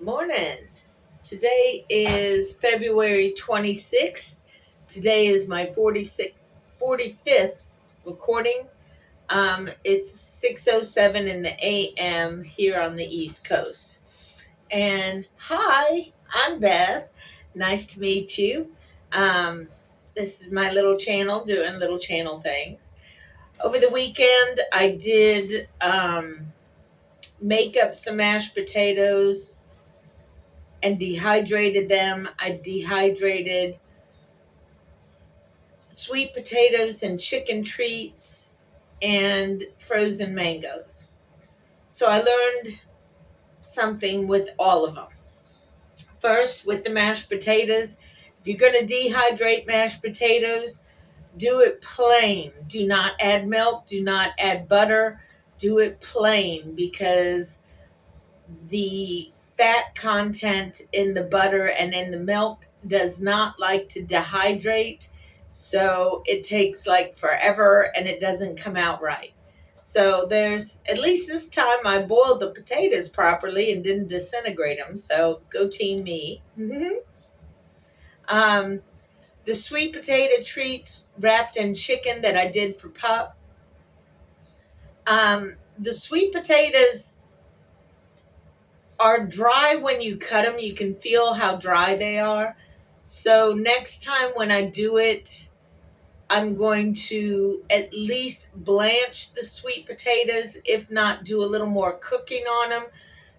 Morning. Today is February 26th. Today is my 45th recording. It's 6:07 in the a.m. here on the East Coast. And hi, I'm Beth. Nice to meet you. Um, this is my little channel doing little channel things. Over the weekend, I did make up some mashed potatoes and dehydrated them. I dehydrated sweet potatoes and chicken treats and frozen mangoes. So I learned something with all of them. First, with the mashed potatoes, if you're going to dehydrate mashed potatoes, do it plain. Do not add milk, do not add butter. Do it plain because the fat content in the butter and in the milk does not like to dehydrate, so it takes like forever and it doesn't come out right. So there's, at least this time I boiled the potatoes properly and didn't disintegrate them, so go team me. um, the sweet potato treats wrapped in chicken that I did for Pup. The sweet potatoes are dry when you cut them. You can feel how dry they are. So next time when I do it, I'm going to at least blanch the sweet potatoes, if not do a little more cooking on them,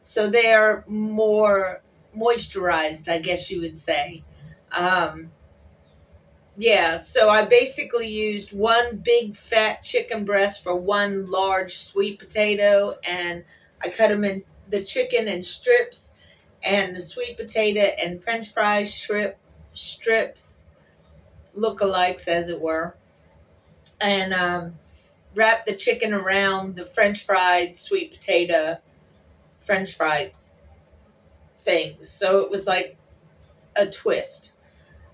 so they're more moisturized, I guess you would say. Yeah, so I basically used one big fat chicken breast for one large sweet potato, and I cut them in the chicken in strips, and the sweet potato and French fries strips, lookalikes as it were, and wrap the chicken around the French fried sweet potato French fry things. So it was like a twist.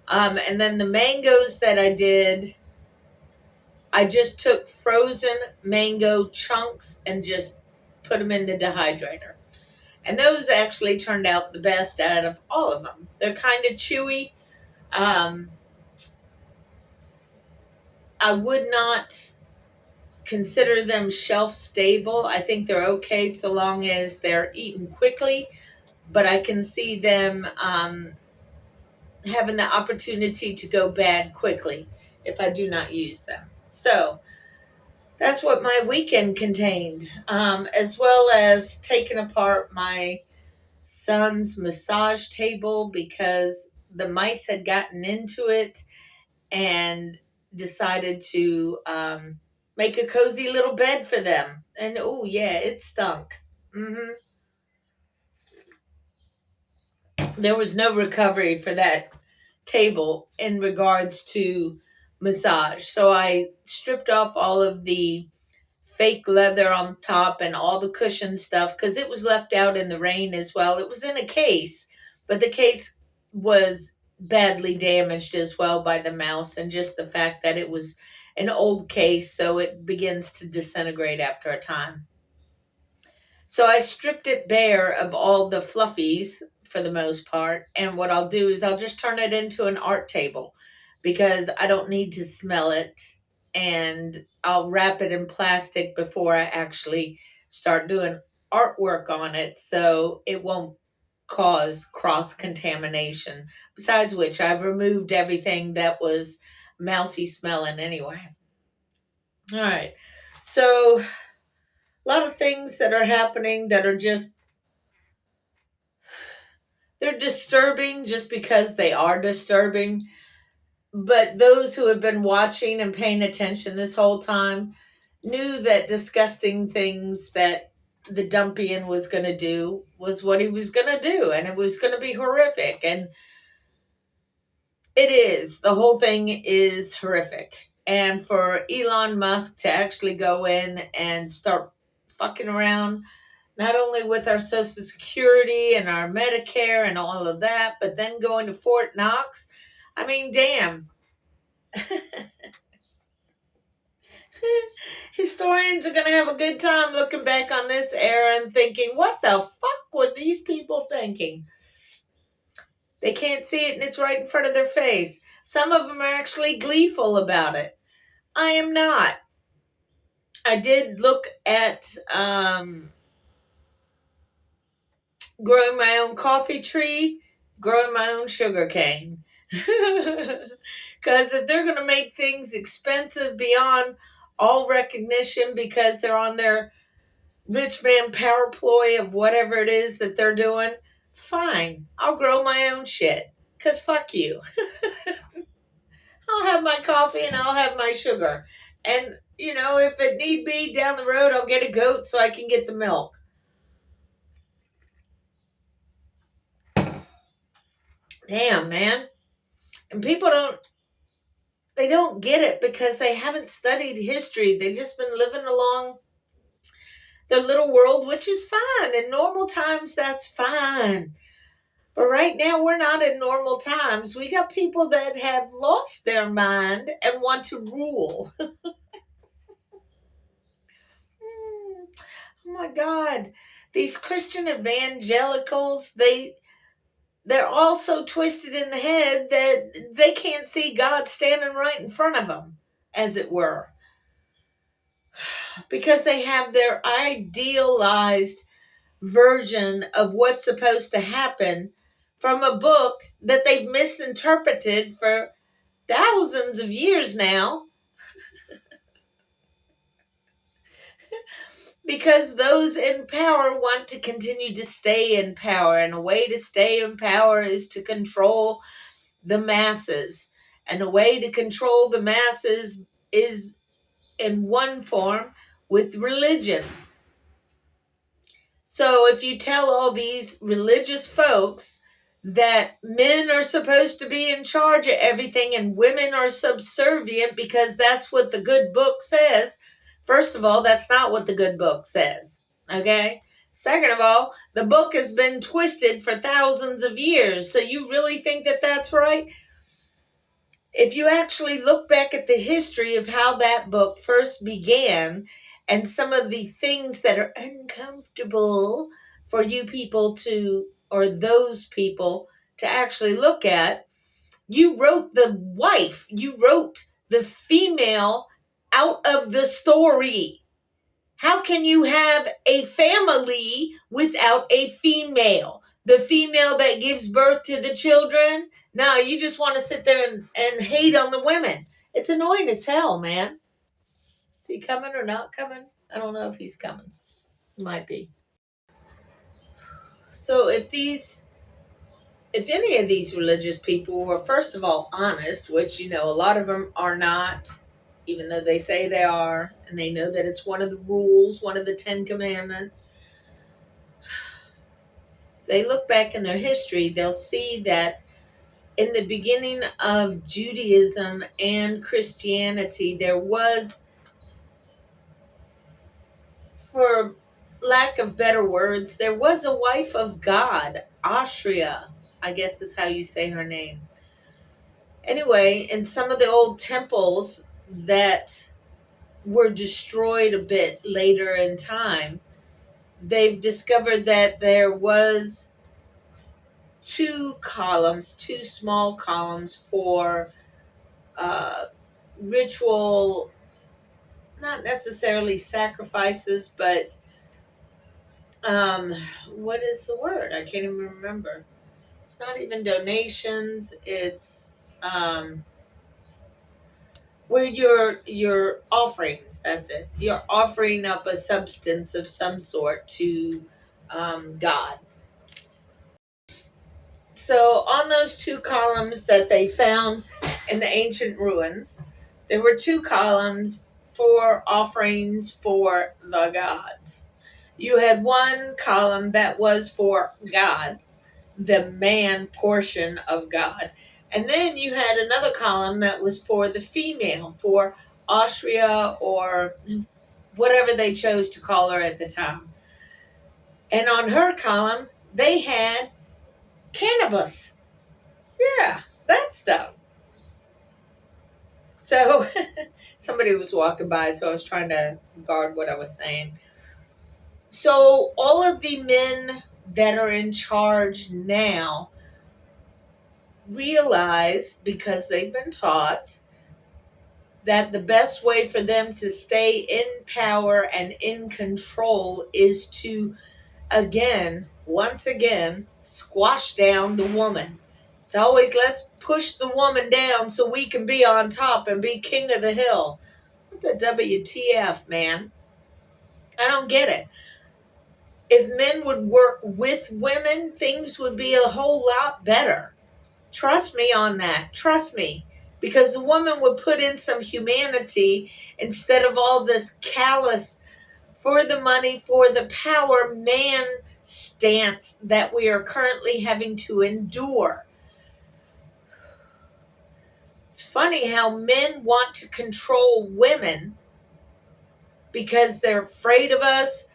And then the mangoes that I did, I just took frozen mango chunks and just put them in the dehydrator. And those actually turned out the best out of all of them. They're kind of chewy. I would not consider them shelf stable. I think they're okay so long as they're eaten quickly, but I can see them having the opportunity to go bad quickly if I do not use them. So that's what my weekend contained, as well as taking apart my son's massage table because the mice had gotten into it and decided to make a cozy little bed for them. And oh yeah, it stunk. There was no recovery for that table in regards to massage. So I stripped off all of the fake leather on top and all the cushion stuff because it was left out in the rain as well. It was in a case, but the case was badly damaged as well by the mouse, and just the fact that it was an old case, so it begins to disintegrate after a time. So I stripped it bare of all the fluffies for the most part, and what I'll do is I'll just turn it into an art table because I don't need to smell it, and I'll wrap it in plastic before I actually start doing artwork on it so it won't cause cross contamination. Besides which, I've removed everything that was mousy smelling anyway. All right. So, a lot of things that are happening that are just, they're disturbing just because they are disturbing. But those who have been watching and paying attention this whole time knew that disgusting things that the Dumpian was going to do was what he was going to do, and it was going to be horrific. And it is. The whole thing is horrific. And for Elon Musk to actually go in and start fucking around, not only with our Social Security and our Medicare and all of that, but then going to Fort Knox. I mean, damn. Historians are going to have a good time looking back on this era and thinking, what the fuck were these people thinking? thinking. They can't see it and it's right in front of their face. Some of them are actually gleeful about it. I am not. I did look at growing my own coffee tree, growing my own sugar cane. Because if they're going to make things expensive beyond all recognition because they're on their rich man power ploy of whatever it is that they're doing, fine. I'll grow my own shit. Because fuck you. I'll have my coffee and I'll have my sugar. And, if it need be down the road, I'll get a goat so I can get the milk. Damn, man. And people don't get it because they haven't studied history. They've just been living along their little world, which is fine. In normal times, that's fine. But right now, we're not in normal times. We got people that have lost their mind and want to rule. Oh my God. These Christian evangelicals, they're all so twisted in the head that they can't see God standing right in front of them, as it were. Because they have their idealized version of what's supposed to happen from a book that they've misinterpreted for thousands of years now. Because those in power want to continue to stay in power. And a way to stay in power is to control the masses. And a way to control the masses is in one form with religion. So if you tell all these religious folks that men are supposed to be in charge of everything and women are subservient because that's what the good book says, first of all, that's not what the good book says. Okay? Second of all, the book has been twisted for thousands of years. So you really think that that's right? If you actually look back at the history of how that book first began and some of the things that are uncomfortable for you people to, or those people to actually look at, you wrote the wife, you wrote the female out of the story. How can you have a family without a female? The female that gives birth to the children? No, you just want to sit there and hate on the women. It's annoying as hell, man. Is he coming or not coming? I don't know if he's coming. Might be. So if any of these religious people were, first of all, honest, which, a lot of them are not, even though they say they are, and they know that it's one of the rules, one of the 10 Commandments. They look back in their history, they'll see that in the beginning of Judaism and Christianity, there was, for lack of better words, there was a wife of God, Ashria, I guess is how you say her name. Anyway, in some of the old temples that were destroyed a bit later in time, they've discovered that there was two small columns for ritual, not necessarily sacrifices, but what is the word? I can't even remember. It's not even donations. It's where your offerings. That's it. You're offering up a substance of some sort to God. So on those two columns that they found in the ancient ruins, there were two columns for offerings for the gods. You had one column that was for God, the man portion of God. And then you had another column that was for the female, for Ashria or whatever they chose to call her at the time. And on her column, they had cannabis. Yeah, that stuff. So somebody was walking by, so I was trying to guard what I was saying. So all of the men that are in charge now realize, because they've been taught, that the best way for them to stay in power and in control is to, once again, squash down the woman. It's always, let's push the woman down so we can be on top and be king of the hill. What the WTF, man? I don't get it. If men would work with women, things would be a whole lot better. Trust me on that. Trust me. Because the woman would put in some humanity instead of all this callous, for the money, for the power, man stance that we are currently having to endure. It's funny how men want to control women because they're afraid of us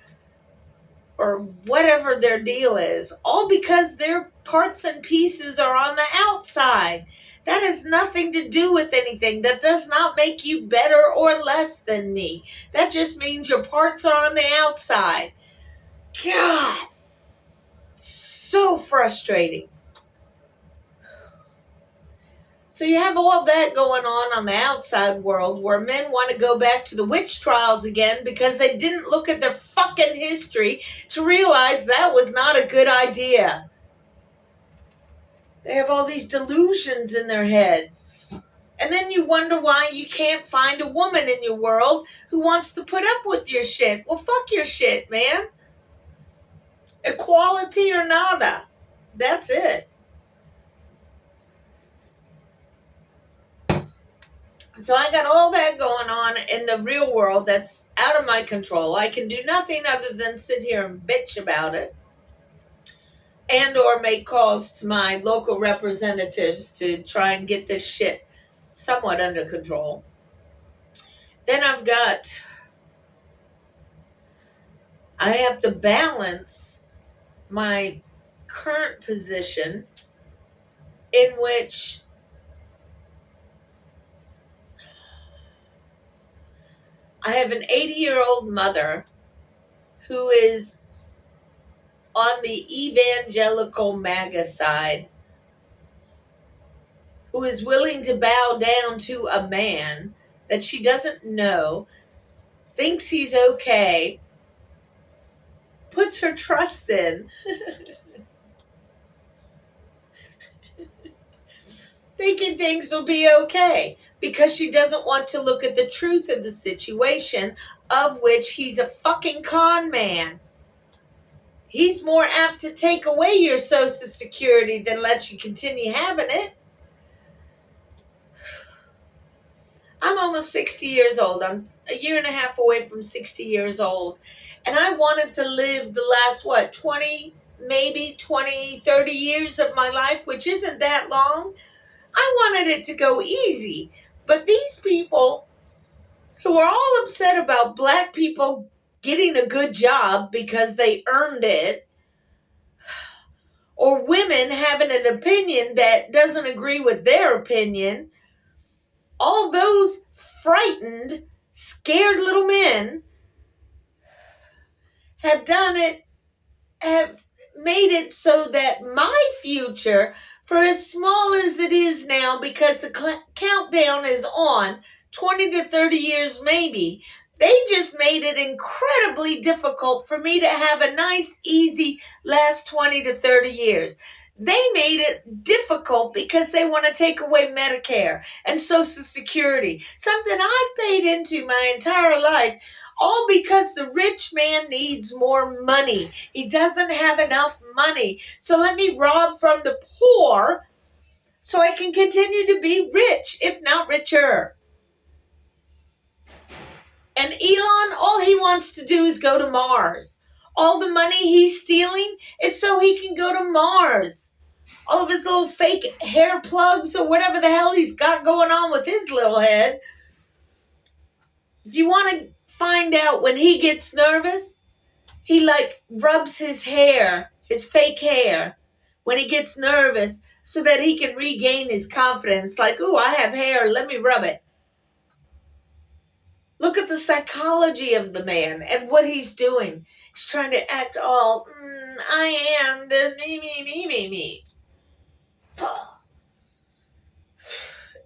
or whatever their deal is, all because their parts and pieces are on the outside. That has nothing to do with anything. That does not make you better or less than me. That just means your parts are on the outside. God, so frustrating. So you have all that going on the outside world where men want to go back to the witch trials again because they didn't look at their fucking history to realize that was not a good idea. They have all these delusions in their head. And then you wonder why you can't find a woman in your world who wants to put up with your shit. Well, fuck your shit, man. Equality or nada. That's it. So I got all that going on in the real world that's out of my control. I can do nothing other than sit here and bitch about it and or make calls to my local representatives to try and get this shit somewhat under control. Then I have to balance my current position in which I have an 80-year-old mother who is on the evangelical MAGA side, who is willing to bow down to a man that she doesn't know, thinks he's okay, puts her trust in, thinking things will be okay, because she doesn't want to look at the truth of the situation, of which he's a fucking con man. He's more apt to take away your Social Security than let you continue having it. I'm almost 60 years old. I'm a year and a half away from 60 years old. And I wanted to live the last, 20, maybe 20, 30 years of my life, which isn't that long. I wanted it to go easy. But these people who are all upset about black people getting a good job because they earned it, or women having an opinion that doesn't agree with their opinion, all those frightened, scared little men have made it so that my future, for as small as it is now, because the countdown is on, 20 to 30 years maybe, they just made it incredibly difficult for me to have a nice, easy last 20 to 30 years. They made it difficult because they want to take away Medicare and Social Security, something I've paid into my entire life, all because the rich man needs more money. He doesn't have enough money. So let me rob from the poor so I can continue to be rich, if not richer. And Elon, all he wants to do is go to Mars. All the money he's stealing is so he can go to Mars. All of his little fake hair plugs or whatever the hell he's got going on with his little head. If you want to find out when he gets nervous, he rubs his hair, his fake hair, when he gets nervous so that he can regain his confidence. Like, ooh, I have hair, let me rub it. Look at the psychology of the man and what he's doing. He's trying to act all, I am the me.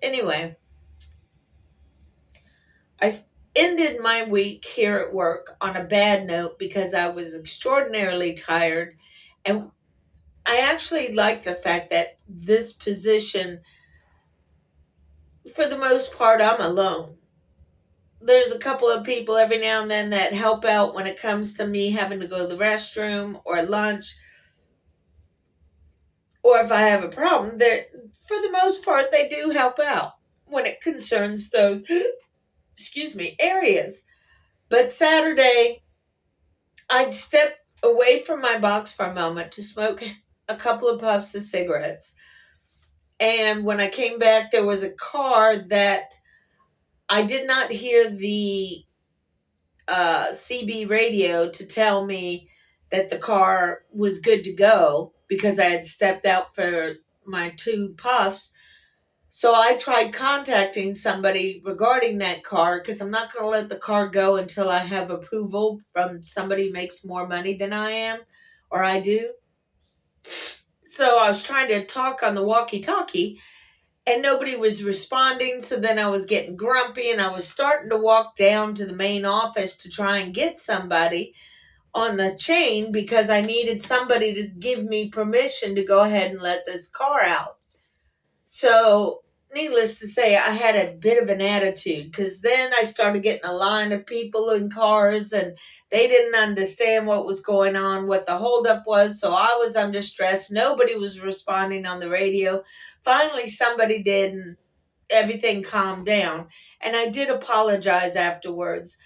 Anyway, I ended my week here at work on a bad note because I was extraordinarily tired. And I actually like the fact that this position, for the most part, I'm alone. There's a couple of people every now and then that help out when it comes to me having to go to the restroom or lunch, or if I have a problem. That for the most part they do help out when it concerns those areas. But Saturday I'd step away from my box for a moment to smoke a couple of puffs of cigarettes. And when I came back, there was a car that I did not hear the CB radio to tell me that the car was good to go because I had stepped out for my 2 puffs. So I tried contacting somebody regarding that car because I'm not going to let the car go until I have approval from somebody who makes more money than I am or I do. So I was trying to talk on the walkie-talkie and nobody was responding. So then I was getting grumpy and I was starting to walk down to the main office to try and get somebody on the chain because I needed somebody to give me permission to go ahead and let this car out. So, needless to say, I had a bit of an attitude because then I started getting a line of people in cars and they didn't understand what was going on, what the holdup was. So I was under stress. Nobody was responding on the radio. Finally, somebody did, and everything calmed down. And I did apologize afterwards.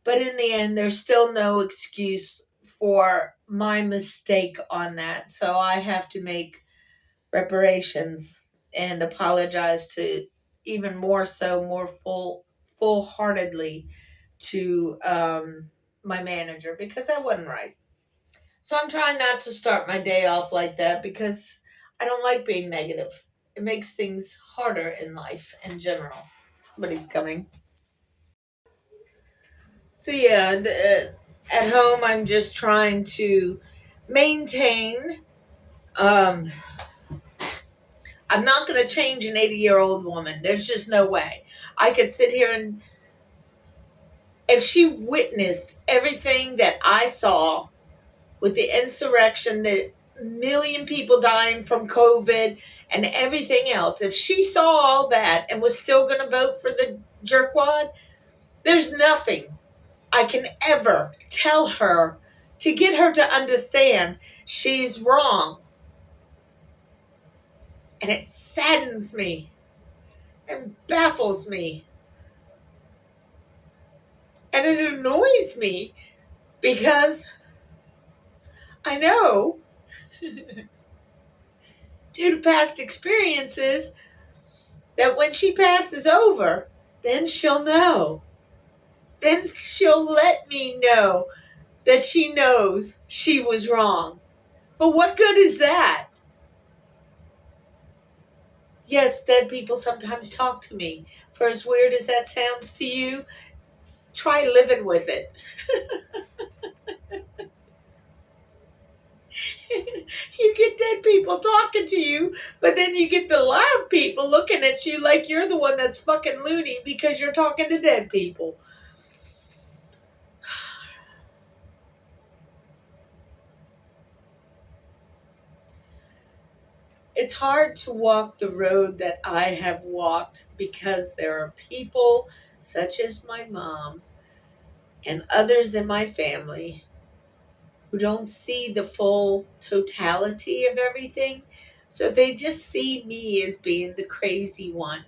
But in the end, there's still no excuse for my mistake on that. So I have to make reparations and apologize to even more so, more full-heartedly to my manager because that wasn't right. So I'm trying not to start my day off like that because I don't like being negative. It makes things harder in life in general. Somebody's coming. So yeah, at home I'm just trying to maintain. Um, I'm not going to change an 80-year-old woman. There's just no way. I could sit here and if she witnessed everything that I saw with the insurrection, the million people dying from COVID and everything else, if she saw all that and was still going to vote for the jerkwad, there's nothing I can ever tell her to get her to understand she's wrong. And it saddens me and baffles me. And it annoys me because I know, due to past experiences, that when she passes over, then she'll know. Then she'll let me know that she knows she was wrong. But what good is that? Yes, dead people sometimes talk to me. For as weird as that sounds to you, try living with it. You get dead people talking to you, but then you get the live people looking at you like you're the one that's fucking loony because you're talking to dead people. It's hard to walk the road that I have walked because there are people such as my mom and others in my family who don't see the full totality of everything. So they just see me as being the crazy one.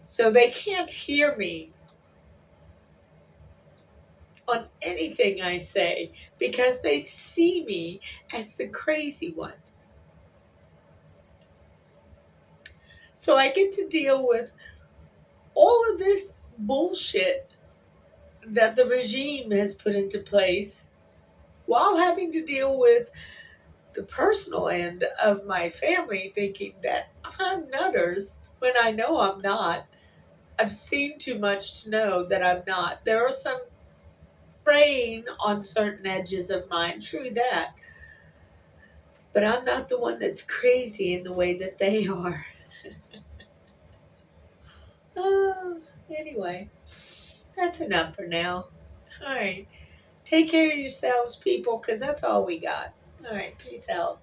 So they can't hear me on anything I say because they see me as the crazy one. So I get to deal with all of this bullshit that the regime has put into place while having to deal with the personal end of my family thinking that I'm nutters when I know I'm not. I've seen too much to know that I'm not. There are some fraying on certain edges of mine. True that. But I'm not the one that's crazy in the way that they are. Oh, anyway, that's enough for now. All right. Take care of yourselves, people, because that's all we got. All right. Peace out.